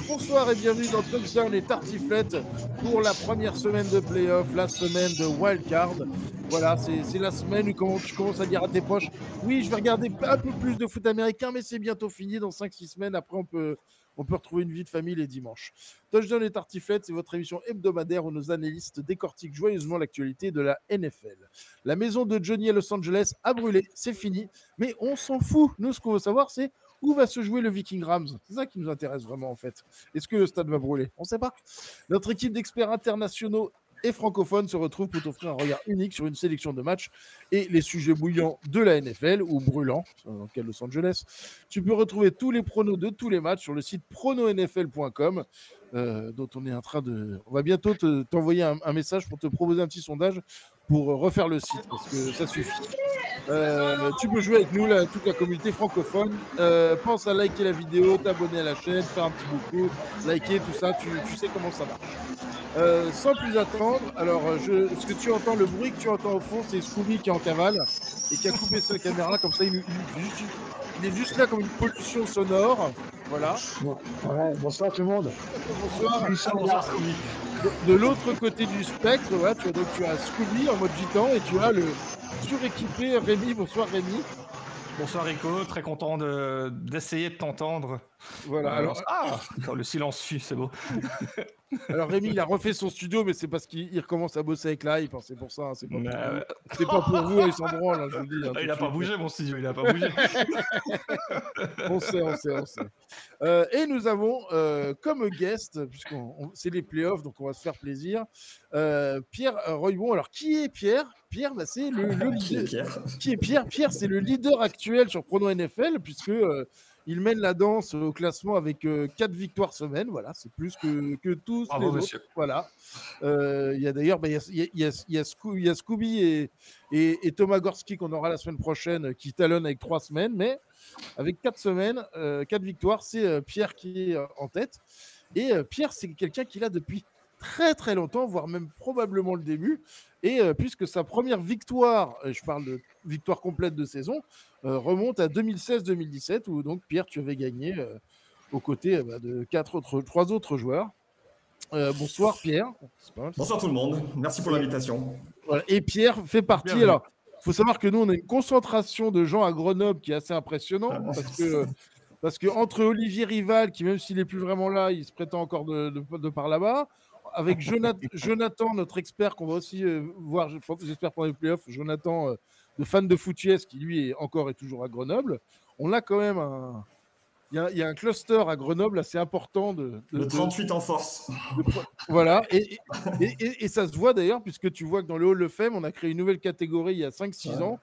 Bonsoir et bienvenue dans Touchdown et Tartiflette pour la première semaine de playoff, la semaine de wildcard. Voilà, c'est la semaine où tu commences à dire à tes proches, oui, je vais regarder un peu plus de foot américain, mais c'est bientôt fini dans 5-6 semaines. Après, on peut retrouver une vie de famille les dimanches. Touchdown et Tartiflette, c'est votre émission hebdomadaire où nos analystes décortiquent joyeusement l'actualité de la NFL. La maison de Johnny à Los Angeles a brûlé, c'est fini, mais on s'en fout. Nous, ce qu'on veut savoir, c'est où va se jouer le Viking Rams. C'est ça qui nous intéresse vraiment, en fait. Est-ce que le stade va brûler? On ne sait pas. Notre équipe d'experts internationaux et francophones se retrouve pour t'offrir un regard unique sur une sélection de matchs et les sujets bouillants de la NFL, ou brûlants, dans le cas de Los Angeles. Tu peux retrouver tous les pronos de tous les matchs sur le site prononfl.com, dont on est en train de... On va bientôt t'envoyer un message pour te proposer un petit sondage pour refaire le site, parce que ça suffit. Tu peux jouer avec nous, toute la communauté francophone. Pense à liker la vidéo, t'abonner à la chaîne, faire un petit beaucoup, liker, tout ça, tu sais comment ça marche. Sans plus attendre, alors ce que tu entends, le bruit que tu entends au fond, c'est Scooby qui est en cavale et qui a coupé sa caméra, comme ça il est juste là comme une pollution sonore. Voilà. Ouais, bonsoir tout le monde. Bonsoir Scooby. De l'autre côté du spectre, ouais, tu as Scooby en mode gitan et tu as le suréquipé Rémi. Bonsoir Rémi. Bonsoir Rico, très content d'essayer de t'entendre. Voilà. Le silence suit, c'est beau. Alors Rémi, il a refait son studio, mais c'est parce qu'il recommence à bosser avec Live, c'est pour ça. C'est pas pour vous, il s'en branle, je vous le dis. Il n'a pas bougé mon studio, il n'a pas bougé. On sait. Et nous avons comme guest, puisque c'est les playoffs, donc on va se faire plaisir, Pierre Roybon. Alors qui est Pierre? Pierre, c'est le leader. Qui est Pierre? Pierre, c'est le leader actuel sur Prono NFL, puisque il mène la danse au classement avec 4 victoires semaine. Voilà, c'est plus que tous les autres. Monsieur. Voilà. Il y a d'ailleurs, il y a Scooby et Thomas Gorski qu'on aura la semaine prochaine, qui talonnent avec 3 semaines, mais avec 4 semaines, 4 victoires, c'est Pierre qui est en tête. Et Pierre, c'est quelqu'un qui l'a depuis très très longtemps, voire même probablement le début. Et puisque sa première victoire, je parle de victoire complète de saison, remonte à 2016-2017, où donc Pierre, tu avais gagné aux côtés de 3 autres joueurs. Bonsoir Pierre. Bonsoir tout le monde, merci pour l'invitation. Voilà. Et Pierre fait partie... Bienvenue. Alors, il faut savoir que nous, on a une concentration de gens à Grenoble qui est assez impressionnante, parce que entre Olivier Rival, qui même s'il n'est plus vraiment là, il se prétend encore de par là-bas, avec Jonathan, notre expert, qu'on va aussi voir, j'espère, pendant les playoffs, Jonathan, de fan de foot US, qui lui est toujours à Grenoble. On a quand même il y a un cluster à Grenoble assez important de 38 en force. Voilà, et ça se voit d'ailleurs, puisque tu vois que dans le Hall of Fame, on a créé une nouvelle catégorie il y a 5-6 ans.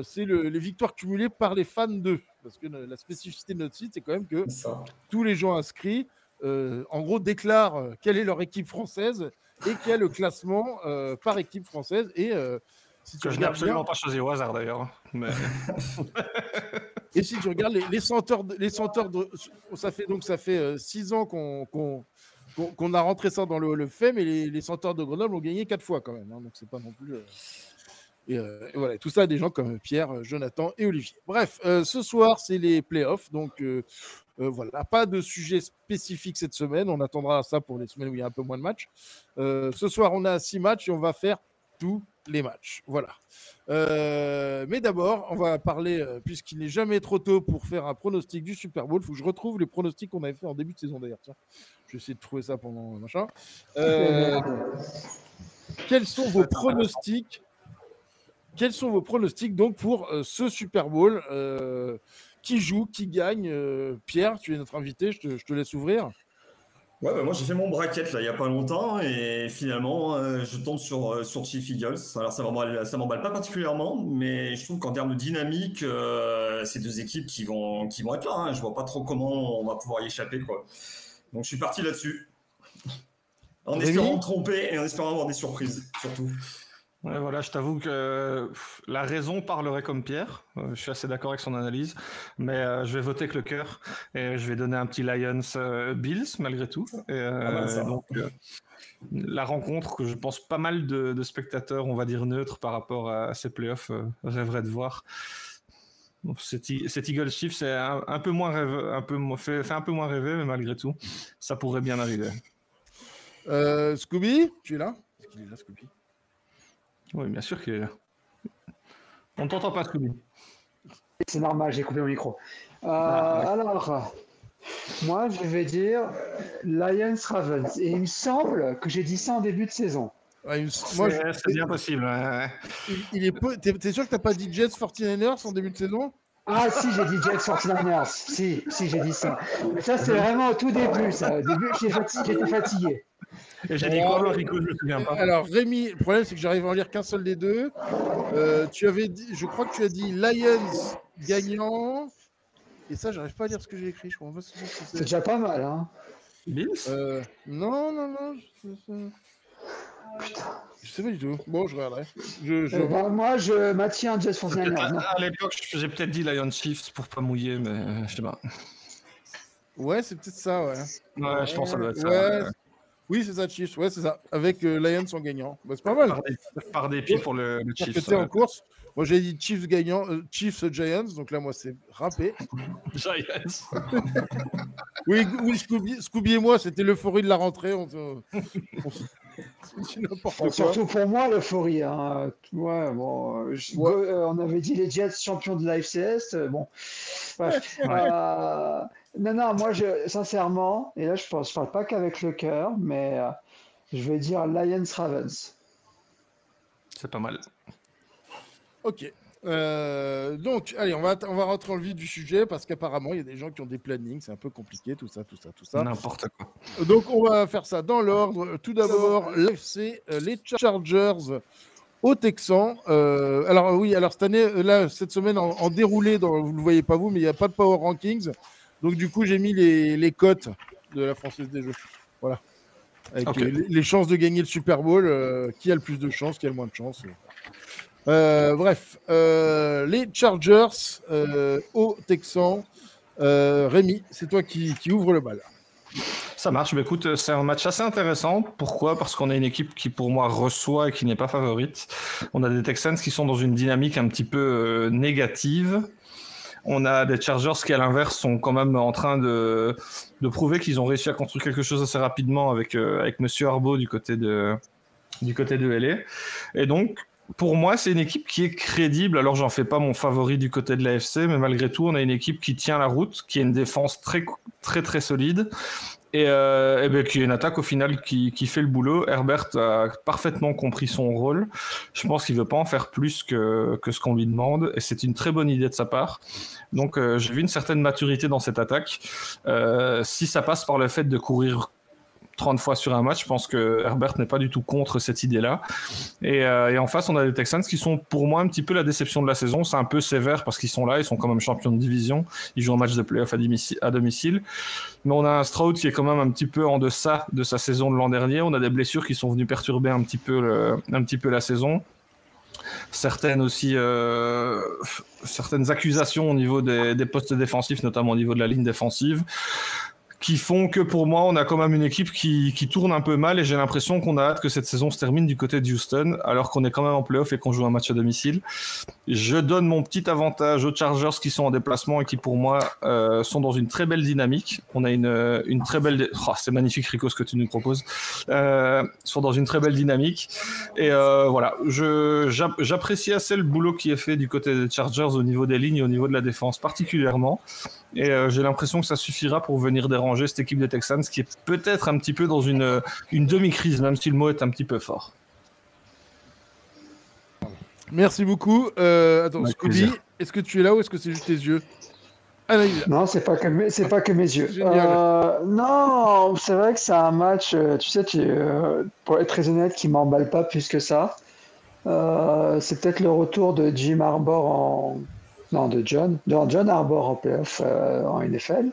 C'est les victoires cumulées par les fans d'eux. Parce que la spécificité de notre site, c'est quand même que tous les gens inscrits, en gros, déclarent quelle est leur équipe française et quel est le classement par équipe française. Et si tu je n'ai absolument pas choisi au hasard d'ailleurs. Mais... Et si tu regardes les senteurs ça fait 6 ans qu'on a rentré ça dans le Hall of Fame, et les Centaures de Grenoble ont gagné 4 fois quand même. Donc c'est pas non plus. Et voilà, tout ça, des gens comme Pierre, Jonathan et Olivier. Bref, ce soir, c'est les playoffs. Donc voilà, pas de sujet spécifique cette semaine. On attendra ça pour les semaines où il y a un peu moins de matchs. Ce soir, on a 6 matchs et on va faire tous les matchs. Voilà. Mais d'abord, on va parler, puisqu'il n'est jamais trop tôt pour faire un pronostic du Super Bowl. Il faut que je retrouve les pronostics qu'on avait fait en début de saison d'ailleurs. Tiens, je vais essayer de trouver ça pendant machin. Quels sont vos pronostics? Quels sont vos pronostics donc pour ce Super Bowl? Qui joue, qui gagne? Pierre, tu es notre invité, je te laisse ouvrir. Ouais, moi j'ai fait mon bracket là il y a pas longtemps et finalement je tombe sur Chiefs Eagles. Alors ça m'emballe pas particulièrement, mais je trouve qu'en termes de dynamique, c'est 2 équipes qui vont être là. Hein. Je vois pas trop comment on va pouvoir y échapper quoi. Donc je suis parti là-dessus, en espérant me tromper et en espérant avoir des surprises surtout. Ouais, voilà, je t'avoue que la raison parlerait comme Pierre. Je suis assez d'accord avec son analyse, mais je vais voter avec le cœur et je vais donner un petit Lions-Bills malgré tout. Donc, la rencontre que je pense pas mal de spectateurs, on va dire neutres par rapport à ces playoffs, rêveraient de voir. Donc, cet Eagles Chiefs, c'est un peu moins fait un peu moins rêver, mais malgré tout, ça pourrait bien arriver. Scooby, tu es là? Est-ce qu'il est là, Scooby? Oui, bien sûr qu'il est là. On t'entend pas, Scooby. C'est normal, j'ai coupé mon micro. Alors, moi, je vais dire Lions Ravens. Et il me semble que j'ai dit ça en début de saison. Ouais, c'est bien possible. Ouais. T'es sûr que t'as pas dit Jets 49ers en début de saison? Ah si, j'ai dit Jets 49ers. Si, j'ai dit ça. Mais ça, c'est vraiment au tout début, ça. Au début, j'étais fatigué. Et j'ai dit quoi, Rico? Je me souviens pas. Alors, Rémi, le problème, c'est que j'arrive à en lire qu'un seul des deux. Je crois que tu as dit Lions gagnant. Et ça, j'arrive pas à lire ce que j'ai écrit. Je comprends pas ce que c'est. C'est déjà pas mal, hein. Bills Non. Putain. Je sais pas du tout. Bon, je regarderai. Moi, je maintiens Jets 49ers. À l'époque, j'ai peut-être dit Lions Chiefs pour pas mouiller, mais je sais pas. Ouais, c'est peut-être ça, ouais. Ouais, je pense que ça doit être ça. Ouais. Oui, c'est ça, Chiefs. Ouais, c'est ça. Avec Lions en gagnant. Bah, c'est pas mal. Par dépit pour le Chiefs. En course. Moi, j'ai dit Chiefs gagnant, Chiefs Giants. Donc là, moi, c'est râpé. Giants. Oui, Scooby et moi, c'était l'euphorie de la rentrée. C'est n'importe quoi. Surtout pour moi, l'euphorie. Hein. Ouais, bon, on avait dit les Jets champions de la FCS. Bon. Ouais. Non, moi, sincèrement, et là, je parle pas qu'avec le cœur, mais je vais dire Lions Ravens. C'est pas mal. Ok. Donc, allez, on va rentrer dans le vif du sujet parce qu'apparemment, il y a des gens qui ont des plannings, c'est un peu compliqué, tout ça. N'importe quoi. Donc, on va faire ça dans l'ordre. Tout d'abord, l'AFC, les Chargers aux Texans. Alors cette année, là, cette semaine, en déroulé, vous ne le voyez pas vous, mais il n'y a pas de Power Rankings. Donc, du coup, j'ai mis les cotes de la Française des Jeux. Voilà. Avec les chances de gagner le Super Bowl, qui a le plus de chances, qui a le moins de chances. Bref, les Chargers aux Texans. Rémi, c'est toi qui ouvre le bal. Ça marche. Mais écoute, c'est un match assez intéressant. Pourquoi? Parce qu'on a une équipe qui, pour moi, reçoit et qui n'est pas favorite. On a des Texans qui sont dans une dynamique un petit peu négative. On a des Chargers qui, à l'inverse, sont quand même en train de prouver qu'ils ont réussi à construire quelque chose assez rapidement avec Monsieur Harbaugh du côté de LA. Et donc, pour moi, c'est une équipe qui est crédible. Alors, j'en fais pas mon favori du côté de l'AFC, mais malgré tout, on a une équipe qui tient la route, qui a une défense très, très, très solide. Et qui est une attaque au final qui fait le boulot. Herbert a parfaitement compris son rôle. Je pense qu'il ne veut pas en faire plus que ce qu'on lui demande. Et c'est une très bonne idée de sa part. Donc j'ai vu une certaine maturité dans cette attaque. Si ça passe par le fait de courir 30 fois sur un match, je pense que Herbert n'est pas du tout contre cette idée-là. Et en face, on a des Texans qui sont pour moi un petit peu la déception de la saison. C'est un peu sévère parce qu'ils sont là, ils sont quand même champions de division. Ils jouent un match de play-off à domicile. Mais on a un Stroud qui est quand même un petit peu en deçà de sa saison de l'an dernier. On a des blessures qui sont venues perturber un petit peu la saison. Certaines accusations au niveau des postes défensifs, notamment au niveau de la ligne défensive, qui font que pour moi, on a quand même une équipe qui tourne un peu mal et j'ai l'impression qu'on a hâte que cette saison se termine du côté de Houston, alors qu'on est quand même en play-off et qu'on joue un match à domicile. Je donne mon petit avantage aux Chargers qui sont en déplacement et qui, pour moi, sont dans une très belle dynamique. On a une très belle... c'est magnifique, Rico, ce que tu nous proposes. Sont dans une très belle dynamique. Et voilà, j'apprécie assez le boulot qui est fait du côté des Chargers au niveau des lignes et au niveau de la défense particulièrement. Et j'ai l'impression que ça suffira pour venir déranger cette équipe des Texans qui est peut-être un petit peu dans une demi-crise, même si le mot est un petit peu fort. Merci beaucoup. Attends, Scooby, est-ce que tu es là ou est-ce que c'est juste tes yeux? Non, c'est pas que mes yeux. Non, c'est vrai que c'est un match, tu sais, pour être très honnête, qui m'emballe pas plus que ça. C'est peut-être le retour de Jim Harbaugh John Harbaugh en playoff en NFL.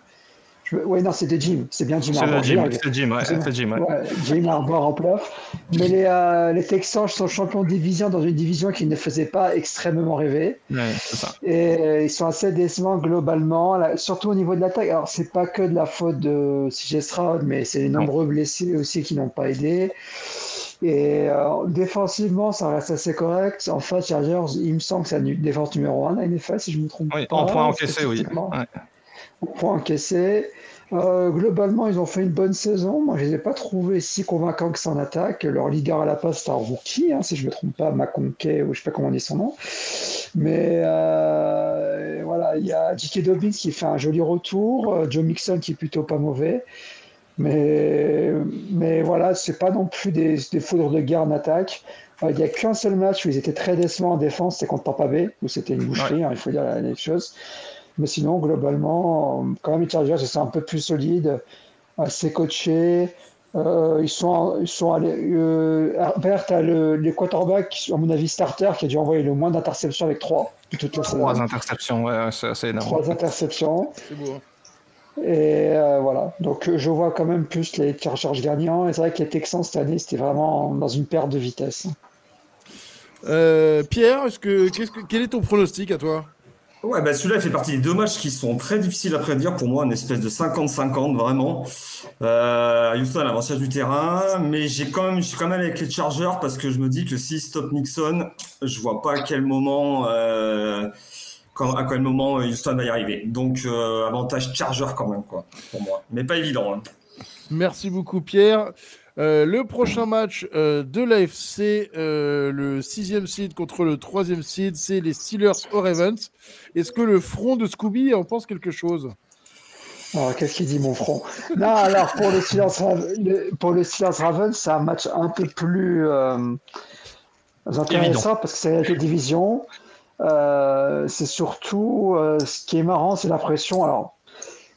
Oui, non, c'était Jim. C'est bien Jim Harbaugh. C'est Jim, ouais. Ouais, Jim Harbaugh en playoff. Mais les Texans sont champions de division dans une division qui ne faisait pas extrêmement rêver. Ouais, c'est ça. Et ils sont assez décevants globalement, surtout au niveau de l'attaque. Alors, c'est pas que de la faute de CJ Stroud, mais c'est les nombreux blessés aussi qui n'ont pas aidé. Et défensivement, ça reste assez correct. En face, Chargers, il me semble que c'est la défense numéro 1 la NFL, si je ne me trompe pas. En points encaissés, oui. Ouais. En points encaissés. Globalement, ils ont fait une bonne saison. Moi, je ne les ai pas trouvés si convaincants que ça en attaque. Leur leader à la passe, c'est un rookie, si je ne me trompe pas, McConkey, ou je ne sais pas comment on dit son nom. Mais voilà, il y a J.K. Dobbins qui fait un joli retour. Joe Mixon qui est plutôt pas mauvais. Mais voilà, c'est pas non plus des foudres de guerre en attaque. Il n'y a qu'un seul match où ils étaient très décevants en défense, c'est contre Tampa Bay, où c'était une boucherie, il faut dire les choses. Mais sinon, globalement, quand même, les Chargers, c'est un peu plus solide, assez coachés. Ils sont allés. Herbert a les quarterbacks, à mon avis, starter, qui a dû envoyer le moins d'interceptions avec 3 de toute la saison. 3 interceptions, ouais, c'est assez énorme. 3 interceptions. C'est beau. Et voilà, donc je vois quand même plus les Chargers gagnants. Et c'est vrai que les Texans cette année, c'était vraiment dans une perte de vitesse. Pierre, quel est ton pronostic à toi? Ouais, bah celui-là fait partie des 2 matchs qui sont très difficiles à prédire pour moi, une espèce de 50-50 vraiment. Houston a l'avantage du terrain, mais j'ai quand même avec les Chargers parce que je me dis que si stop Nixon, je vois pas à quel moment Houston va y arriver. Donc avantage Charger quand même quoi pour moi, mais pas évident. Merci beaucoup Pierre. Le prochain match de l'AFC, le 6e seed contre le 3e seed, c'est les Steelers aux Ravens. Est-ce que le front de Scooby en pense quelque chose? Alors, qu'est-ce qu'il dit, mon front? Non, alors pour les Steelers Ravens, c'est un match un peu plus intéressant parce que c'est avec les divisions. C'est surtout ce qui est marrant, c'est la pression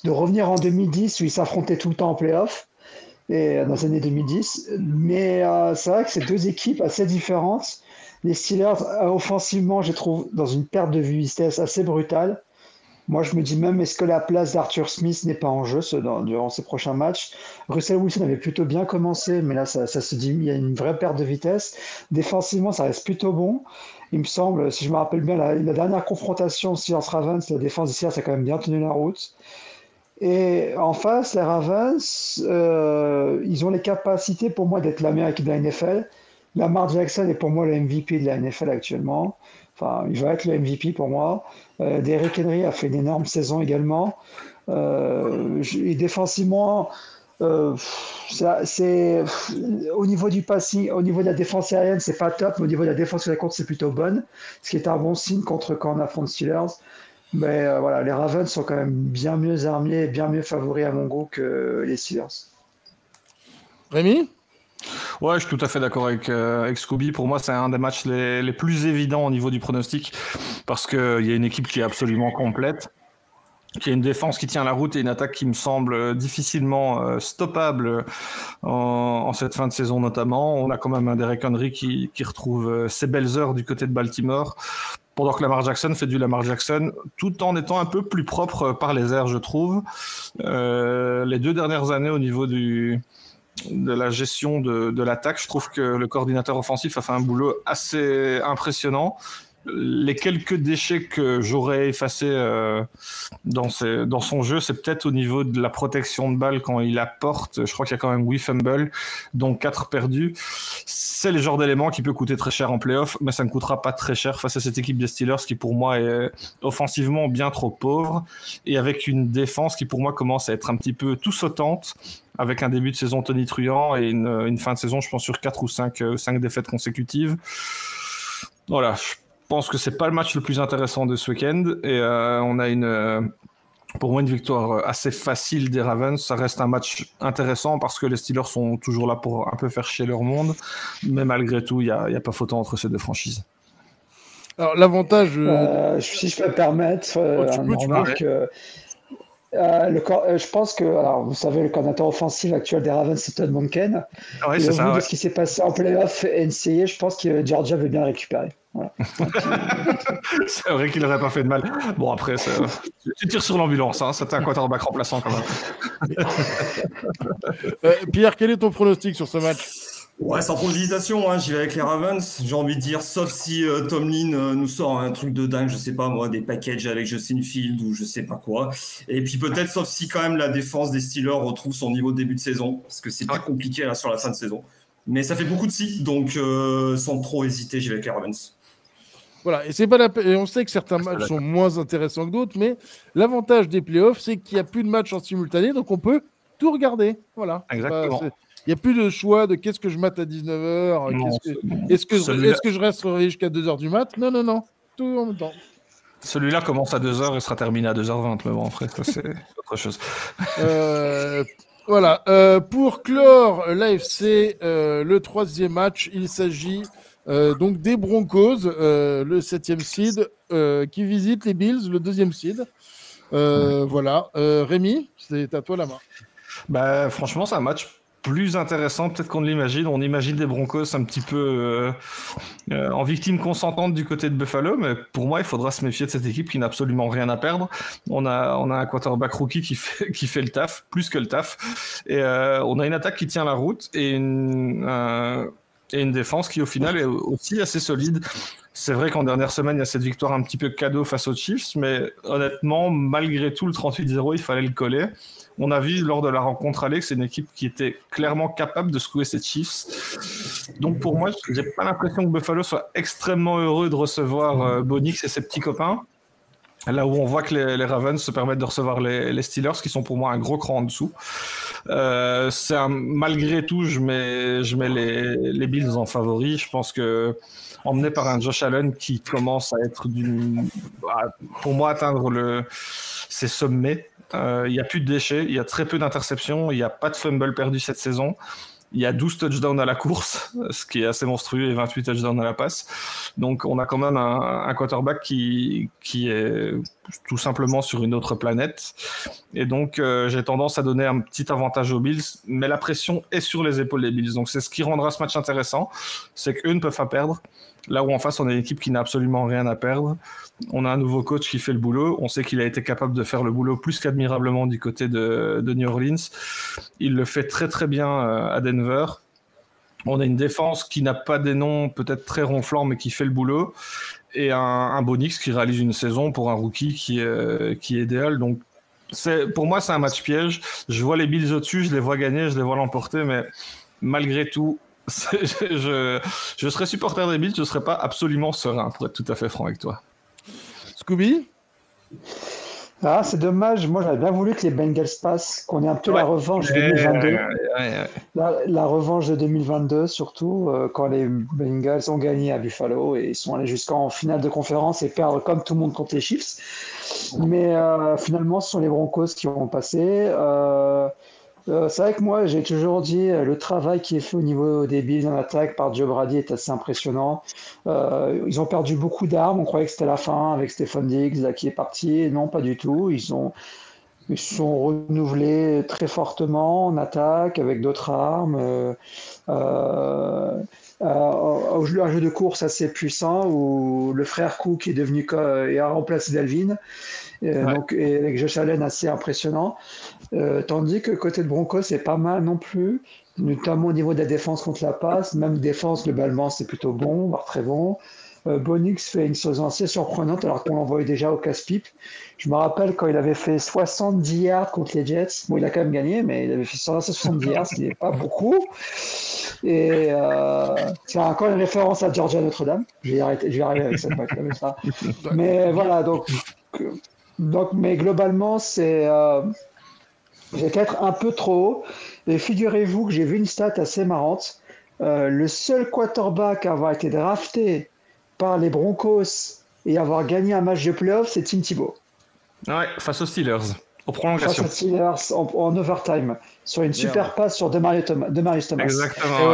de revenir en 2010 où ils s'affrontaient tout le temps en playoff. Et dans les années 2010. Mais c'est vrai que c'est 2 équipes assez différentes. Les Steelers, offensivement, je trouve dans une perte de vitesse assez brutale. Moi, je me dis même, est-ce que la place d'Arthur Smith n'est pas en jeu durant ces prochains matchs? Russell Wilson avait plutôt bien commencé, mais là, ça se dit, il y a une vraie perte de vitesse. Défensivement, ça reste plutôt bon. Il me semble, si je me rappelle bien, la dernière confrontation Steelers-Ravens, la défense des Steelers a quand même bien tenu la route. Et en face, les Ravens, ils ont les capacités pour moi d'être la meilleure équipe de la NFL. Lamar Jackson est pour moi le MVP de la NFL actuellement. Enfin, il va être le MVP pour moi. Derrick Henry a fait une énorme saison également. Et défensivement, c'est au niveau du passing, au niveau de la défense aérienne, c'est pas top, mais au niveau de la défense sur la course, c'est plutôt bonne. Ce qui est un bon signe contre quand on affronte Steelers. Mais voilà, les Ravens sont quand même bien mieux armés et bien mieux favoris à mon goût que les Steelers. Rémi? Ouais, je suis tout à fait d'accord avec Scooby. Pour moi, c'est un des matchs les plus évidents au niveau du pronostic parce qu'il y a une équipe qui est absolument complète, qui a une défense qui tient la route et une attaque qui me semble difficilement stoppable en cette fin de saison notamment. On a quand même un Derrick Henry qui retrouve ses belles heures du côté de Baltimore, pendant que Lamar Jackson fait du Lamar Jackson, tout en étant un peu plus propre par les airs, je trouve. Les 2 dernières années au niveau de la gestion de l'attaque, je trouve que le coordinateur offensif a fait un boulot assez impressionnant. Les quelques déchets que j'aurais effacés dans son jeu, c'est peut-être au niveau de la protection de balle quand il apporte. Je crois qu'il y a quand même 8 fumbles, dont 4 perdus. C'est le genre d'élément qui peut coûter très cher en playoff, mais ça ne coûtera pas très cher face à cette équipe des Steelers qui, pour moi, est offensivement bien trop pauvre et avec une défense qui, pour moi, commence à être un petit peu tout sautante, avec un début de saison tonitruant et une fin de saison, je pense, sur 4 ou 5 défaites consécutives. Voilà, je pense que c'est pas le match le plus intéressant de ce week-end et on a pour moi une victoire assez facile des Ravens. Ça reste un match intéressant parce que les Steelers sont toujours là pour un peu faire chier leur monde, mais malgré tout il y a pas photo entre ces 2 franchises. Alors l'avantage si je peux me permettre une remarque, je pense que, alors, vous savez, le coordinateur offensif actuel des Ravens, c'est Todd Monken. Ouais, c'est ça. De ce qui s'est passé en playoff NCAA, je pense que Georgia veut bien le récupérer. Voilà. C'est vrai qu'il n'aurait pas fait de mal. Bon, après, tu tires sur l'ambulance. C'était un quarterback remplaçant quand même. Pierre, quel est ton pronostic sur ce match? Ouais, sans trop d'hésitation, j'y vais avec les Ravens. J'ai envie de dire, sauf si Tomlin nous sort un truc de dingue, je sais pas moi, des packages avec Justin Fields ou je sais pas quoi. Et puis peut-être, sauf si quand même la défense des Steelers retrouve son niveau de début de saison, parce que c'est plus compliqué là sur la fin de saison. Mais ça fait beaucoup de si, donc sans trop hésiter, j'y vais avec les Ravens. Voilà, et c'est pas et on sait que certains matchs sont moins intéressants que d'autres, mais l'avantage des playoffs, c'est qu'il n'y a plus de matchs en simultané, donc on peut tout regarder. Voilà. Exactement. Il n'y a plus de choix de qu'est-ce que je mate à 19h, est-ce que je reste réveillé jusqu'à 2h du mat? Non, tout en même temps. Celui-là commence à 2h et sera terminé à 2h20, mais bon, après, ça, c'est autre chose. Voilà. Pour clore l'AFC, le 3e match, il s'agit donc des Broncos, le 7e seed, qui visite les Bills, le 2e seed. Voilà. Rémi, c'est à toi la main. Bah, franchement, c'est un match plus intéressant peut-être qu'on ne l'imagine. On imagine des Broncos un petit peu en victime consentante du côté de Buffalo, mais pour moi, il faudra se méfier de cette équipe qui n'a absolument rien à perdre. On a un quarterback rookie qui fait le taf, plus que le taf, et on a une attaque qui tient la route et une défense qui, au final, est aussi assez solide. C'est vrai qu'en dernière semaine, il y a cette victoire un petit peu cadeau face aux Chiefs, mais honnêtement, malgré tout, le 38-0, il fallait le coller. On a vu lors de la rencontre aller que c'est une équipe qui était clairement capable de secouer ces Chiefs. Donc pour moi, j'ai pas l'impression que Buffalo soit extrêmement heureux de recevoir Bonix et ses petits copains. Là où on voit que les Ravens se permettent de recevoir les Steelers, qui sont pour moi un gros cran en dessous. Malgré tout, je mets les Bills en favori. Je pense que emmené par un Josh Allen qui commence à être pour moi atteindre ses sommets. Il n'y a plus de déchets, il y a très peu d'interceptions, il n'y a pas de fumble perdu cette saison. Il y a 12 touchdowns à la course, ce qui est assez monstrueux, et 28 touchdowns à la passe. Donc on a quand même un quarterback qui est tout simplement sur une autre planète. Et donc j'ai tendance à donner un petit avantage aux Bills, mais la pression est sur les épaules des Bills. Donc c'est ce qui rendra ce match intéressant, c'est qu'eux ne peuvent pas perdre. Là où en face, on a une équipe qui n'a absolument rien à perdre. On a un nouveau coach qui fait le boulot. On sait qu'il a été capable de faire le boulot plus qu'admirablement du côté de New Orleans. Il le fait très très bien à Denver. On a une défense qui n'a pas des noms peut-être très ronflants, mais qui fait le boulot. Et un Bonix qui réalise une saison pour un rookie qui est idéal. Donc pour moi, c'est un match piège. Je vois les Bills au-dessus, je les vois gagner, je les vois l'emporter, mais malgré tout, je serais supporter des Bills, je ne serais pas absolument serein, pour être tout à fait franc avec toi. Scooby? Ah, c'est dommage. Moi, j'aurais bien voulu que les Bengals passent, qu'on ait un peu la revanche de 2022. La revanche de 2022, surtout quand les Bengals ont gagné à Buffalo et ils sont allés jusqu'en finale de conférence et perdre comme tout le monde contre les Chiefs. Mais finalement, ce sont les Broncos qui ont passé. C'est vrai que moi, j'ai toujours dit le travail qui est fait au niveau des Bills en attaque par Joe Brady est assez impressionnant. Ils ont perdu beaucoup d'armes. On croyait que c'était la fin avec Stefon Diggs là, qui est parti. Non, pas du tout. Ils sont renouvelés très fortement en attaque avec d'autres armes. Un jeu de course assez puissant où le frère Cook est devenu et a remplacé Dalvin. Et avec Josh Allen assez impressionnant. Tandis que côté de Broncos, c'est pas mal non plus, notamment au niveau de la défense contre la passe. Même défense, globalement, c'est plutôt bon, voire très bon. Bonix fait une saison assez surprenante alors qu'on l'envoyait déjà au casse-pipe. Je me rappelle quand il avait fait 70 yards contre les Jets. Bon, il a quand même gagné, mais il avait fait 70 yards, ce qui n'est pas beaucoup. Et c'est encore une référence à Georgia Notre-Dame. Je vais arriver avec cette bac-là. Mais voilà, donc, mais globalement, c'est peut-être un peu trop haut. Et figurez-vous que j'ai vu une stat assez marrante. Le seul quarterback à avoir été drafté par les Broncos et avoir gagné un match de playoff, c'est Tim Tebow. Ouais, face aux Steelers, aux prolongations. Face aux Steelers en overtime, sur une super passe sur Demarius Thomas. Exactement.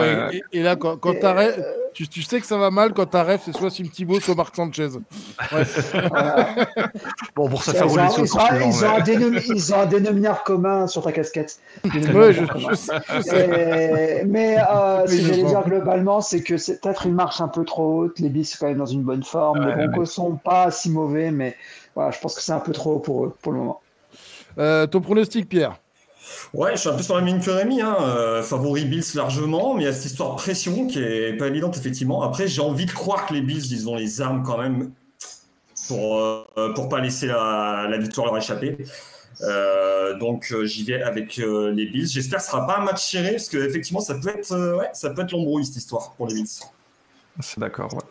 Et là, quand t'arrêtes, tu sais que ça va mal quand t'arrêtes, c'est soit Tim Tebow, soit Mark Sanchez. Ouais. Bon, pour se faire rouler sur ils ont un dénominateur commun sur ta casquette. Ouais, je sais. Mais ce que j'allais dire globalement, c'est que c'est peut-être une marche un peu trop haute. Les Bills sont quand même dans une bonne forme. Les Broncos sont pas si mauvais, mais voilà, je pense que c'est un peu trop haut pour eux pour le moment. Ton pronostic, Pierre? Ouais, je suis un peu sur la ligne que Rémi, favori Bills largement, mais il y a cette histoire de pression qui est pas évidente effectivement. Après, j'ai envie de croire que les Bills, ils ont les armes quand même pour pas laisser la victoire leur échapper. Donc j'y vais avec les Bills. J'espère que ce sera pas un match serré parce que effectivement ça peut être l'embrouille cette histoire pour les Bills. C'est d'accord. Ouais.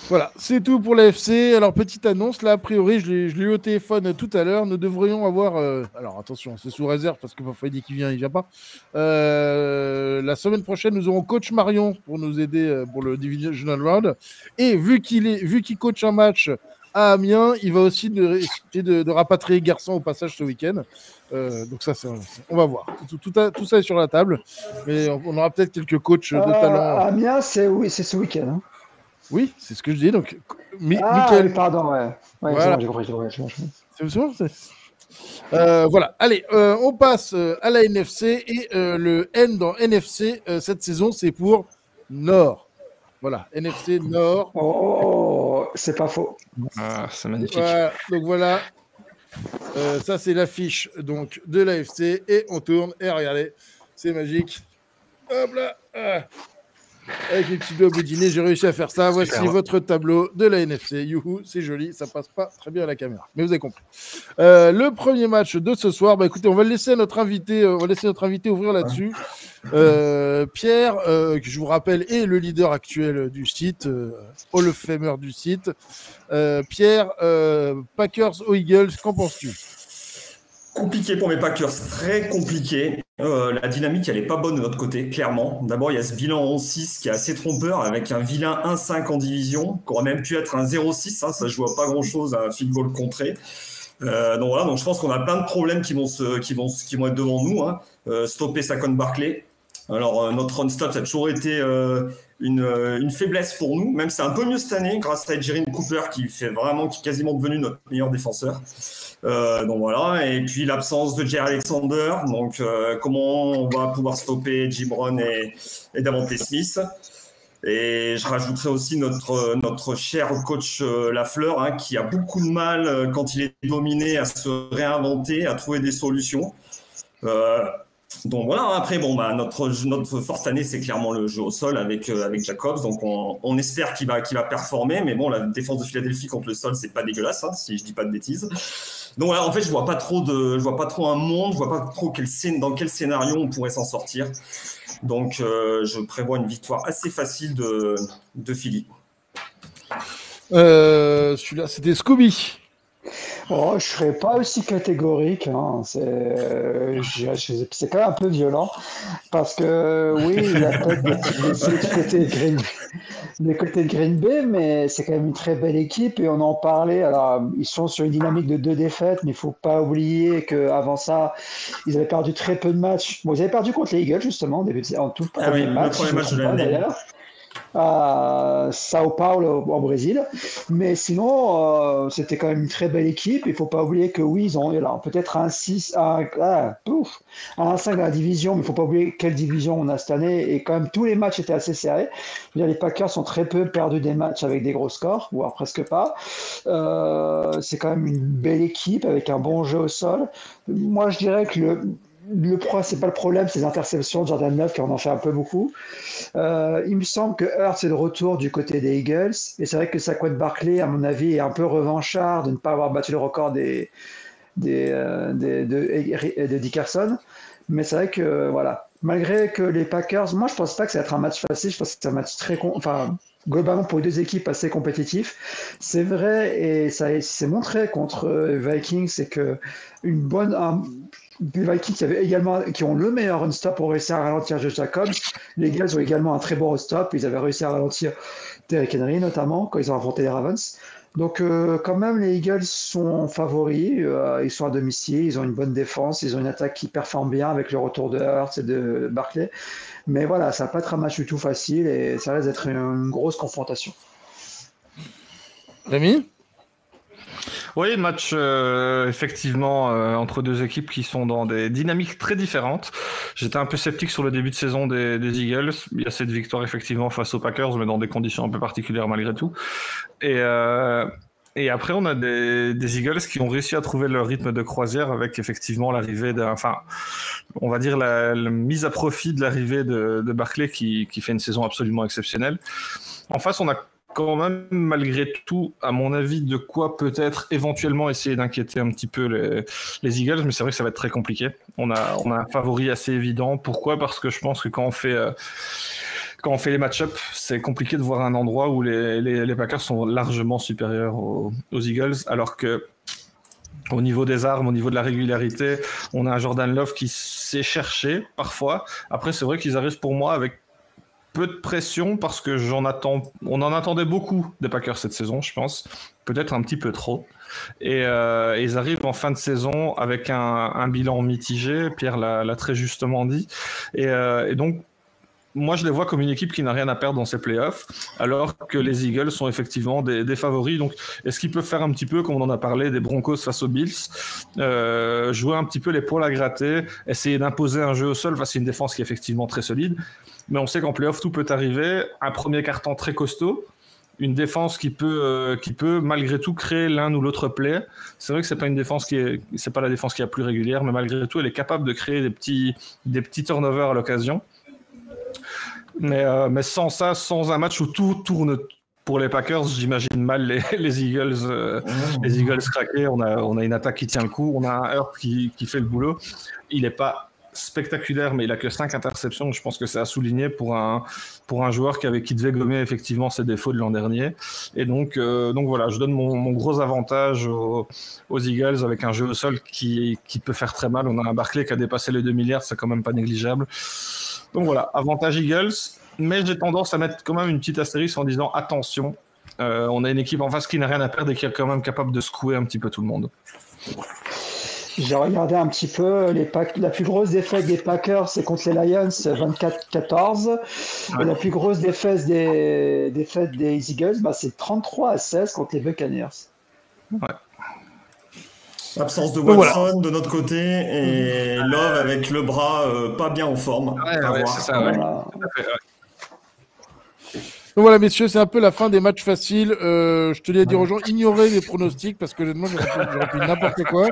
Voilà, c'est tout pour l'AFC. Alors, petite annonce, là, a priori, je l'ai eu au téléphone tout à l'heure. Nous devrions avoir... alors, attention, c'est sous réserve parce que parfois il dit qu'il vient, il vient pas. La semaine prochaine, nous aurons coach Marion pour nous aider pour le Divisional Round. Et vu qu'il coach un match à Amiens, il va aussi essayer de rapatrier Garçon au passage ce week-end. Donc ça, on va voir. Tout ça est sur la table. Mais on aura peut-être quelques coachs de talent. Amiens, c'est ce week-end. Hein. Oui, c'est ce que je dis. Donc, Michael. Pardon, ouais. Voilà. J'ai compris. C'est sûr. Voilà. Allez, on passe à la NFC et le N dans NFC cette saison, c'est pour Nord. Voilà, NFC Nord. Oh, c'est pas faux. Ah, c'est magnifique. Donc voilà. Ça, c'est l'affiche donc de l'AFC et on tourne et regardez, c'est magique. Hop là. Avec les petits doigts boudinés, j'ai réussi à faire ça. Voici votre tableau de la NFC. Youhou, c'est joli, ça passe pas très bien à la caméra, mais vous avez compris. Le premier match de ce soir, écoutez, on va laisser notre invité ouvrir là-dessus. Pierre, que je vous rappelle, est le leader actuel du site, Hall of Famer du site. Pierre, Packers aux Eagles, qu'en penses-tu ? Compliqué pour mes Packers, très compliqué. La dynamique, elle est pas bonne de notre côté, clairement. D'abord, il y a ce bilan 11-6 qui est assez trompeur, avec un vilain 1-5 en division, qui aurait même pu être un 0-6, hein, ça joue à pas grand-chose à un field goal contré. Donc voilà, donc je pense qu'on a plein de problèmes qui vont être devant nous. Hein. Stopper Saquon Barkley. Alors, notre run-stop, ça a toujours été une faiblesse pour nous, même c'est un peu mieux cette année, grâce à Jerry Cooper, qui est quasiment devenu notre meilleur défenseur. Donc voilà, et puis l'absence de Jaire Alexander, donc comment on va pouvoir stopper Gibron et Davante Smith. Et je rajouterai aussi notre cher coach Lafleur, hein, qui a beaucoup de mal quand il est dominé à se réinventer, à trouver des solutions. Donc voilà, après notre force cette année, c'est clairement le jeu au sol avec Jacobs, donc on espère qu'il va performer, mais bon, la défense de Philadelphie contre le sol, c'est pas dégueulasse, hein, si je dis pas de bêtises. Donc voilà, en fait, je vois pas trop un monde, je vois pas trop dans quel scénario on pourrait s'en sortir. Donc je prévois une victoire assez facile de Philly. Celui-là, c'était Scooby. Oh, je serais pas aussi catégorique, hein. C'est quand même un peu violent, parce que oui, il y a peut-être des côtés de Green Bay, mais c'est quand même une très belle équipe et on en parlait. Alors, ils sont sur une dynamique de 2 défaites, mais il faut pas oublier qu'avant ça, ils avaient perdu très peu de matchs. Bon, ils avaient perdu contre les Eagles, justement, en tout premier match. Le premier match de l'année. D'ailleurs. À Sao Paulo au Brésil, mais sinon c'était quand même une très belle équipe. Il ne faut pas oublier que oui, ils ont peut-être un 6 un 5 dans la division, mais il ne faut pas oublier quelle division on a cette année, et quand même tous les matchs étaient assez serrés. Je veux dire, les Packers ont très peu perdu des matchs avec des gros scores, voire presque pas. C'est quand même une belle équipe avec un bon jeu au sol. Moi je dirais que le principal problème, c'est les interceptions de Jordan Love, qui en fait un peu beaucoup. Il me semble que Hurts est de retour du côté des Eagles. Et c'est vrai que Saquon Barkley, à mon avis, est un peu revanchard de ne pas avoir battu le record de Dickerson. Mais c'est vrai que, voilà, malgré que les Packers, moi, je ne pense pas que ça va être un match facile. Je pense que c'est un match globalement, pour les deux équipes, assez compétitif. C'est vrai, et ça s'est montré contre Vikings, c'est que les Vikings qui ont le meilleur run-stop ont réussi à ralentir Josh Jacobs. Les Eagles ont également un très bon run-stop. Ils avaient réussi à ralentir Derrick Henry, notamment, quand ils ont affronté les Ravens. Donc, quand même, les Eagles sont favoris. Ils sont à domicile. Ils ont une bonne défense. Ils ont une attaque qui performe bien avec le retour de Hurts et de Barkley. Mais voilà, ça va pas être un match du tout facile et ça risque d'être une grosse confrontation. Rémi ? Oui, match effectivement entre deux équipes qui sont dans des dynamiques très différentes. J'étais un peu sceptique sur le début de saison des Eagles. Il y a cette victoire effectivement face aux Packers, mais dans des conditions un peu particulières malgré tout. Et après, on a des Eagles qui ont réussi à trouver leur rythme de croisière avec effectivement l'arrivée on va dire la mise à profit de l'arrivée de Barkley qui fait une saison absolument exceptionnelle. En face, on a quand même, malgré tout, à mon avis, de quoi peut-être éventuellement essayer d'inquiéter un petit peu les Eagles, mais c'est vrai que ça va être très compliqué. On a un favori assez évident. Pourquoi ? Parce que je pense que quand on fait les match-ups, c'est compliqué de voir un endroit où les Packers sont largement supérieurs aux Eagles, alors que au niveau des armes, au niveau de la régularité, on a un Jordan Love qui s'est cherché parfois. Après, c'est vrai qu'ils arrivent pour moi avec peu de pression parce que on en attendait beaucoup des Packers cette saison, je pense. Peut-être un petit peu trop. Et ils arrivent en fin de saison avec un bilan mitigé. Pierre l'a très justement dit. Et donc, moi, je les vois comme une équipe qui n'a rien à perdre dans ces playoffs, alors que les Eagles sont effectivement des favoris. Donc, est-ce qu'ils peuvent faire un petit peu, comme on en a parlé, des Broncos face aux Bills, jouer un petit peu les poils à gratter, essayer d'imposer un jeu au sol face à une défense qui est effectivement très solide. Mais on sait qu'en playoff, tout peut arriver. Un premier quart-temps très costaud, une défense qui peut malgré tout créer l'un ou l'autre play. C'est vrai que c'est pas la défense qui est la plus régulière, mais malgré tout, elle est capable de créer des petits turnovers à l'occasion. Mais sans ça, sans un match où tout tourne pour les Packers, j'imagine mal les Eagles craquer. On a une attaque qui tient le coup, on a un Hurt qui fait le boulot. Il n'est pas spectaculaire, mais il a que 5 interceptions. Je pense que c'est à souligner pour un joueur qui devait gommer effectivement ses défauts de l'an dernier. Et donc voilà, je donne mon gros avantage aux Eagles avec un jeu au sol qui peut faire très mal. On a un Barkley qui a dépassé les 2 milliards, c'est quand même pas négligeable. Donc voilà, avantage Eagles, mais j'ai tendance à mettre quand même une petite astérisque en disant attention, on a une équipe en face qui n'a rien à perdre et qui est quand même capable de secouer un petit peu tout le monde. J'ai regardé un petit peu la plus grosse défaite des Packers, c'est contre les Lions, 24-14. Ouais. Et la plus grosse défaite des Eagles, c'est 33-16 contre les Buccaneers. Ouais. Absence de Watson de notre côté et Love avec le bras pas bien en forme. Ouais, c'est ça. Ouais. Voilà. Donc voilà, messieurs, c'est un peu la fin des matchs faciles. Je tenais à dire aux gens, ignorez les pronostics parce que honnêtement, j'aurais pu n'importe quoi.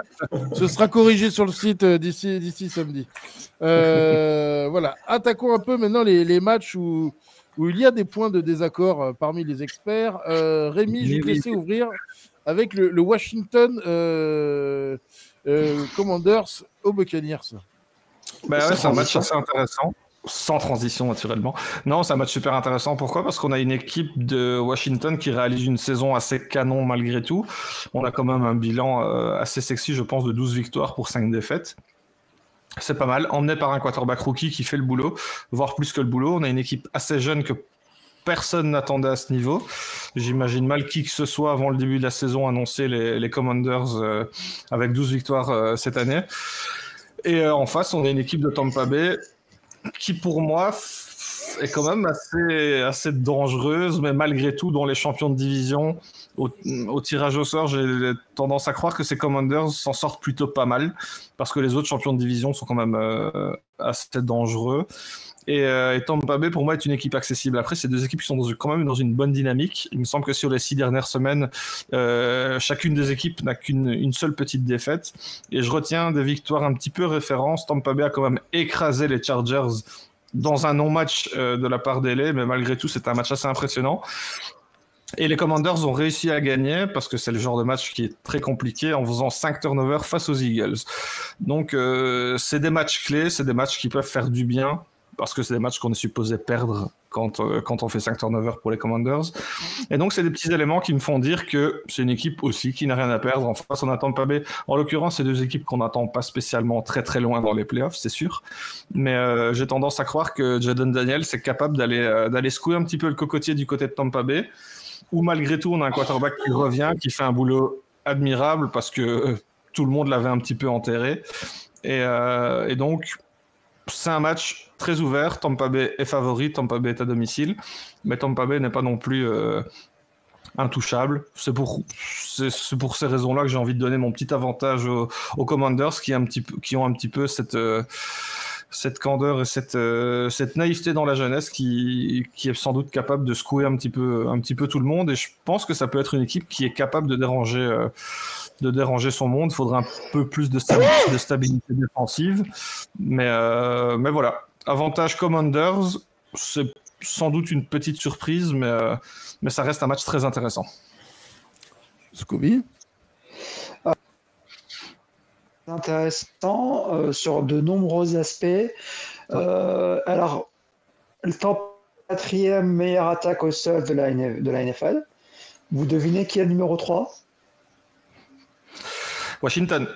Ce sera corrigé sur le site d'ici samedi. Voilà, attaquons un peu maintenant les matchs où il y a des points de désaccord parmi les experts. Rémi, je vais te laisser ouvrir avec le Washington Commanders aux Buccaneers. C'est un match assez intéressant. Sans transition, naturellement. Non, c'est un match super intéressant. Pourquoi ? Parce qu'on a une équipe de Washington qui réalise une saison assez canon malgré tout. On a quand même un bilan assez sexy, je pense, de 12 victoires pour 5 défaites. C'est pas mal. Emmené par un quarterback rookie qui fait le boulot, voire plus que le boulot. On a une équipe assez jeune que personne n'attendait à ce niveau. J'imagine mal qui que ce soit avant le début de la saison annoncer les Commanders avec 12 victoires cette année. Et en face, on a une équipe de Tampa Bay qui pour moi est quand même assez dangereuse, mais malgré tout, dont les champions de division, au tirage au sort, j'ai tendance à croire que ces Commanders s'en sortent plutôt pas mal, parce que les autres champions de division sont quand même assez dangereux. Et Tampa Bay, pour moi, est une équipe accessible. Après, ces deux équipes sont quand même dans une bonne dynamique. Il me semble que sur les 6 dernières semaines, chacune des équipes n'a qu'une seule petite défaite. Et je retiens des victoires un petit peu références. Tampa Bay a quand même écrasé les Chargers dans un non-match de la part d'LA, mais malgré tout, c'est un match assez impressionnant. Et les Commanders ont réussi à gagner parce que c'est le genre de match qui est très compliqué en faisant 5 turnovers face aux Eagles. Donc, c'est des matchs clés, c'est des matchs qui peuvent faire du bien parce que c'est des matchs qu'on est supposé perdre quand on fait 5 turnovers pour les Commanders. Et donc, c'est des petits éléments qui me font dire que c'est une équipe aussi qui n'a rien à perdre. En face, on n'attend pas. En l'occurrence, c'est deux équipes qu'on n'attend pas spécialement très très loin dans les playoffs, c'est sûr. Mais j'ai tendance à croire que Jaden Daniels est capable d'aller secouer un petit peu le cocotier du côté de Tampa Bay, où malgré tout, on a un quarterback qui revient, qui fait un boulot admirable parce que tout le monde l'avait un petit peu enterré. Et donc, c'est un match très ouvert. Tampa Bay est favori, Tampa Bay est à domicile, mais Tampa Bay n'est pas non plus intouchable. C'est pour ces raisons-là que j'ai envie de donner mon petit avantage aux Commanders qui ont un petit peu cette candeur et cette naïveté dans la jeunesse qui est sans doute capable de secouer un petit peu tout le monde. Et je pense que ça peut être une équipe qui est capable de déranger son monde. Il faudra un peu plus de stabilité défensive. Mais voilà. Avantage Commanders, c'est sans doute une petite surprise, mais ça reste un match très intéressant. Scooby? Intéressant sur de nombreux aspects. Alors, le top 4e meilleure attaque au sol de la NFL. Vous devinez qui est le numéro 3? Washington.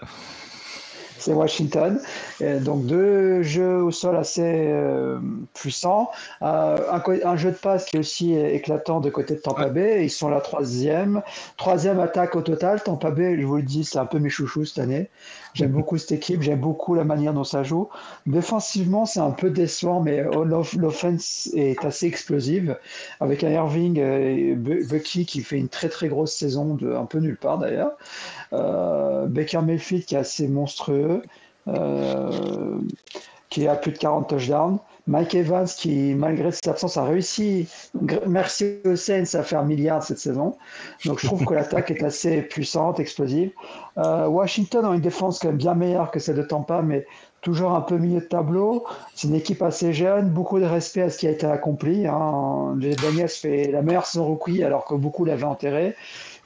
C'est Washington. Et donc 2 jeux au sol assez puissants. Un jeu de passe qui est aussi éclatant de côté de Tampa Bay. Ils sont la 3e. 3e attaque au total. Tampa Bay, je vous le dis, c'est un peu mes chouchous cette année. J'aime beaucoup cette équipe. J'aime beaucoup la manière dont ça joue. Défensivement, c'est un peu décevant, mais l'offense est assez explosive. Avec un Irving et Bucky qui fait une très très grosse saison, un peu nulle part d'ailleurs. Baker Mayfield qui est assez monstrueux, qui a plus de 40 touchdowns. Mike Evans qui, malgré ses absences, a réussi, merci aux Saints, à faire 1 milliard cette saison. Donc je trouve que l'attaque est assez puissante, explosive. Washington a une défense quand même bien meilleure que celle de Tampa, mais toujours un peu milieu de tableau. C'est une équipe assez jeune, beaucoup de respect à ce qui a été accompli. Jay Daniels fait la meilleure saison rookie alors que beaucoup l'avaient enterré.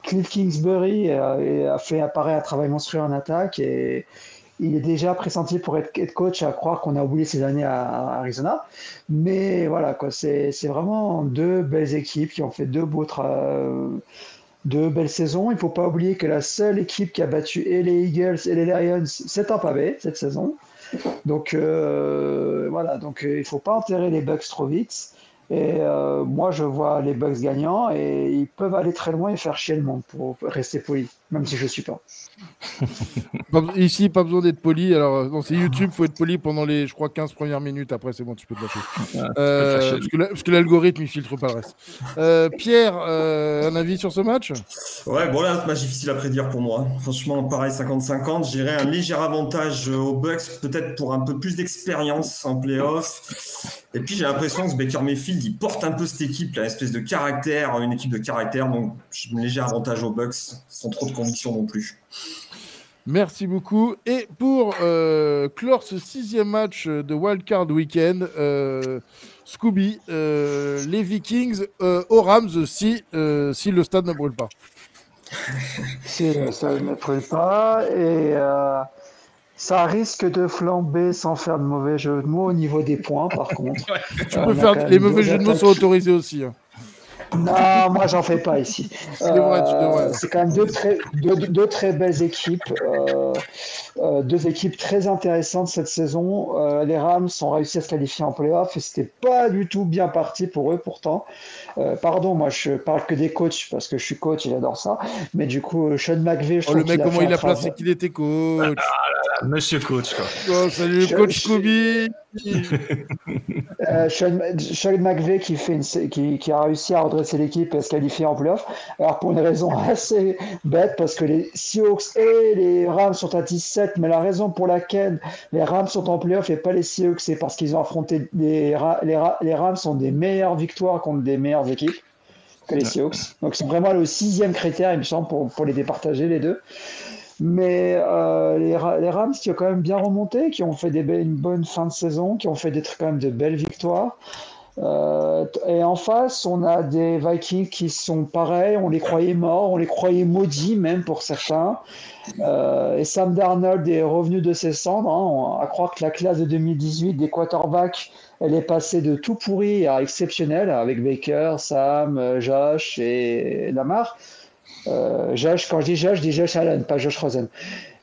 Cliff Kingsbury a fait apparaître un travail monstrueux en attaque et il est déjà pressenti pour être head coach, à croire qu'on a oublié ses années à Arizona. Mais voilà, quoi, c'est vraiment 2 belles équipes qui ont fait 2 belles saisons. Il ne faut pas oublier que la seule équipe qui a battu et les Eagles et les Lions, c'est Tampa Bay cette saison. Donc voilà, donc il ne faut pas enterrer les Bucks trop vite. Et moi, je vois les Bucks gagnants et ils peuvent aller très loin et faire chier le monde pour rester poli, même si je ne suis pas. Ici, pas besoin d'être poli. Alors, non, c'est YouTube, il faut être poli pendant les, je crois, 15 premières minutes. Après, c'est bon, tu peux te lâcher. Parce que l'algorithme, il filtre pas le reste. Pierre, un avis sur ce match? Ouais, bon là, c'est un match difficile à prédire pour moi. Franchement, pareil, 50-50. J'irais un léger avantage aux Bucks, peut-être pour un peu plus d'expérience en playoff. Et puis, j'ai l'impression que Baker Mayfield, il porte un peu cette équipe, là, une espèce de caractère, une équipe de caractère. Donc, j'ai un léger avantage aux Bucks, sans trop de conviction non plus. Merci beaucoup. Et pour clore ce 6e match de Wildcard Weekend, Scooby, les Vikings aux Rams si le stade ne brûle pas. Si le stade ne brûle pas et ça risque de flamber sans faire de mauvais jeu de mots au niveau des points, par contre. Tu peux faire les mauvais jeux de mots sont autorisés aussi. Hein. Non, moi j'en fais pas ici. Tu devrais. C'est quand même deux très belles équipes, 2 équipes très intéressantes cette saison. Les Rams ont réussi à se qualifier en playoff et c'était pas du tout bien parti pour eux pourtant. Pardon, moi je parle que des coachs parce que je suis coach, il adore ça. Mais du coup, Sean McVay, je trouve le mec, comment il a placé qu'il était coach. Monsieur coach, quoi. Oh, salut, coach Scooby. Sean McVay qui a réussi à redresser l'équipe et à se qualifier en playoff. Alors pour une raison assez bête, parce que les Seahawks et les Rams sont à 17, mais la raison pour laquelle les Rams sont en playoff et pas les Seahawks, c'est parce qu'ils ont affronté les Rams ont des meilleures victoires contre des meilleures équipes que les Seahawks. Donc c'est vraiment le 6e critère, il me semble, pour les départager les deux. Mais les Rams qui ont quand même bien remonté, qui ont fait une bonne fin de saison, qui ont fait quand même de belles victoires. Et en face, on a des Vikings qui sont pareils, on les croyait morts, on les croyait maudits même pour certains. Et Sam Darnold est revenu de ses cendres, à croire que la classe de 2018 des quarterbacks, elle est passée de tout pourri à exceptionnel avec Baker, Sam, Josh et Lamar. Josh, quand je dis Josh Allen, pas Josh Rosen.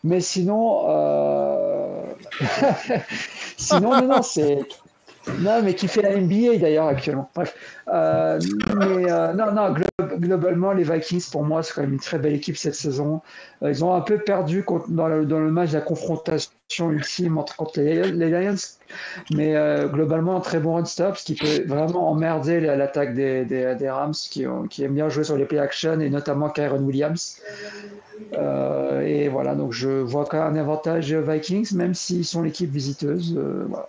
Mais sinon, non, c'est. Non, mais qui fait la NBA d'ailleurs actuellement. Bref. Globalement, les Vikings, pour moi, c'est quand même une très belle équipe cette saison. Ils ont un peu perdu dans le match de la confrontation ultime contre les Lions, mais globalement, un très bon run-stop, ce qui peut vraiment emmerder l'attaque des Rams qui aiment bien jouer sur les play-action et notamment Kyren Williams. Et voilà, donc je vois quand même un avantage Vikings, même s'ils sont l'équipe visiteuse. Voilà.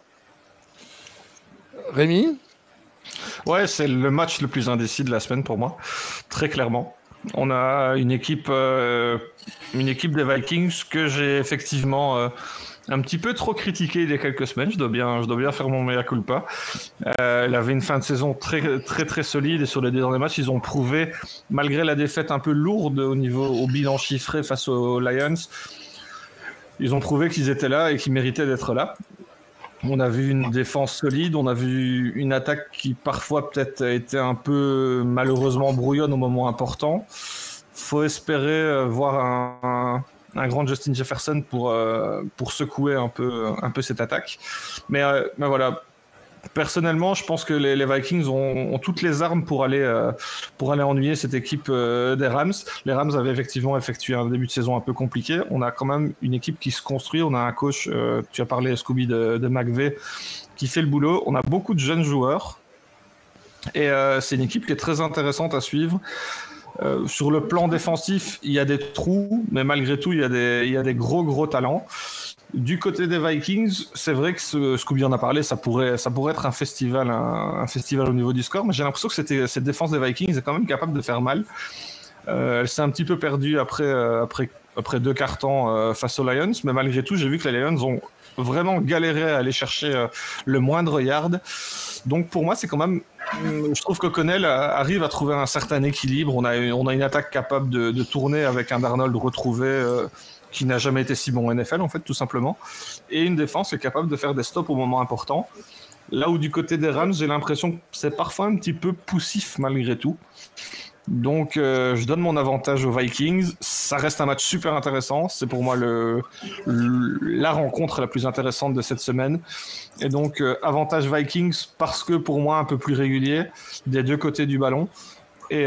Rémi? Ouais, c'est le match le plus indécis de la semaine pour moi, très clairement. On a une équipe des Vikings que j'ai effectivement un petit peu trop critiqué il y a quelques semaines. Je dois bien faire mon mea culpa. Il avait une fin de saison très très très solide et sur les derniers matchs, ils ont prouvé, malgré la défaite un peu lourde au bilan chiffré face aux Lions, ils ont prouvé qu'ils étaient là et qu'ils méritaient d'être là. On a vu une défense solide, on a vu une attaque qui parfois peut-être était un peu malheureusement brouillonne au moment important. Faut espérer voir un grand Justin Jefferson pour secouer un peu cette attaque. Mais voilà, personnellement, je pense que les Vikings ont toutes les armes pour aller ennuyer cette équipe des Rams. Les Rams avaient effectivement effectué un début de saison un peu compliqué. On a quand même une équipe qui se construit. On a un coach, tu as parlé, Scooby, de McVay, qui fait le boulot. On a beaucoup de jeunes joueurs. Et c'est une équipe qui est très intéressante à suivre. Sur le plan défensif, il y a des trous, mais malgré tout, il y a des gros talents. Du côté des Vikings, c'est vrai que Scooby en a parlé, ça pourrait être un festival au niveau du score, mais j'ai l'impression que cette défense des Vikings est quand même capable de faire mal. Elle s'est un petit peu perdue après 2 quarts-temps face aux Lions, mais malgré tout, j'ai vu que les Lions ont vraiment galéré à aller chercher le moindre yard. Donc pour moi, c'est quand même, je trouve qu'O'Connell arrive à trouver un certain équilibre. On a une attaque capable de tourner avec un Darnold retrouvé qui n'a jamais été si bon en NFL, en fait, tout simplement. Et une défense qui est capable de faire des stops au moment important. Là où du côté des Rams, j'ai l'impression que c'est parfois un petit peu poussif malgré tout. Donc je donne mon avantage aux Vikings. Ça reste un match super intéressant. C'est pour moi la rencontre la plus intéressante de cette semaine. Et donc avantage Vikings parce que pour moi un peu plus régulier des deux côtés du ballon. Et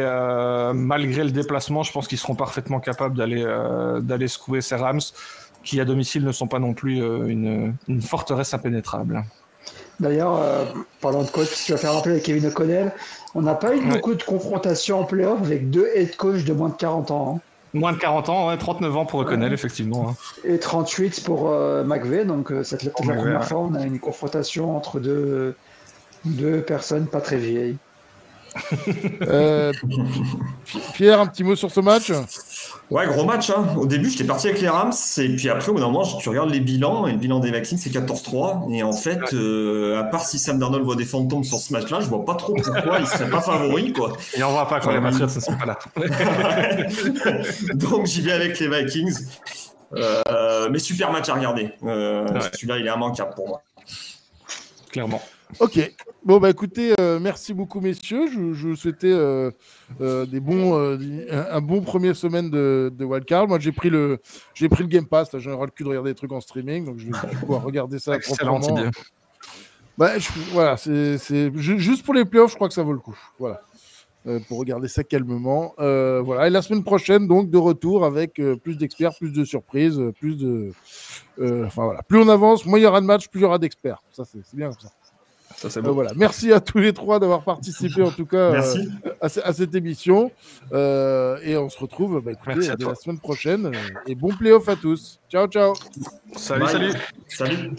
malgré le déplacement, je pense qu'ils seront parfaitement capables d'aller secouer ces Rams qui à domicile ne sont pas non plus une forteresse impénétrable. D'ailleurs, parlant de coach, tu vas faire rappeler avec Kevin O'Connell, on n'a pas eu beaucoup de confrontations en playoff avec 2 head coachs de moins de 40 ans. Hein. Moins de 40 ans, ouais, 39 ans pour O'Connell, effectivement. Hein. Et 38 pour McVay, donc c'est peut-être la première fois on a une confrontation entre deux personnes pas très vieilles. Pierre, un petit mot sur ce match? Ouais, gros match. Hein. Au début, j'étais parti avec les Rams, et puis après, au bout d'un moment, tu regardes les bilans, et le bilan des Vikings, c'est 14-3. Et en fait, à part si Sam Darnold voit des fantômes sur ce match-là, je vois pas trop pourquoi il serait pas favori, quoi. Et on voit pas quand les Patriots ne sont pas là. Donc, j'y vais avec les Vikings. Mais super match à regarder. Celui-là, il est immanquable pour moi. Clairement. Ok. Bon, bah écoutez, merci beaucoup, messieurs. Je vous souhaitais un bon premier semaine de Wildcard. Moi, j'ai pris le Game Pass. Là, j'en ai ras le cul de regarder des trucs en streaming, donc je vais pouvoir regarder ça proprement. Bah, voilà, c'est juste pour les playoffs, je crois que ça vaut le coup. Voilà. Pour regarder ça calmement. Voilà. Et la semaine prochaine, donc, de retour avec plus d'experts, plus de surprises, plus de. Enfin, voilà. Plus on avance, moins il y aura de matchs, plus il y aura d'experts. Ça, c'est bien comme ça. Ça, c'est bon. Voilà. Merci à tous les trois d'avoir participé en tout cas à cette émission. Et on se retrouve dès la semaine prochaine. Et bon playoff à tous. Ciao, ciao. Salut. Salut.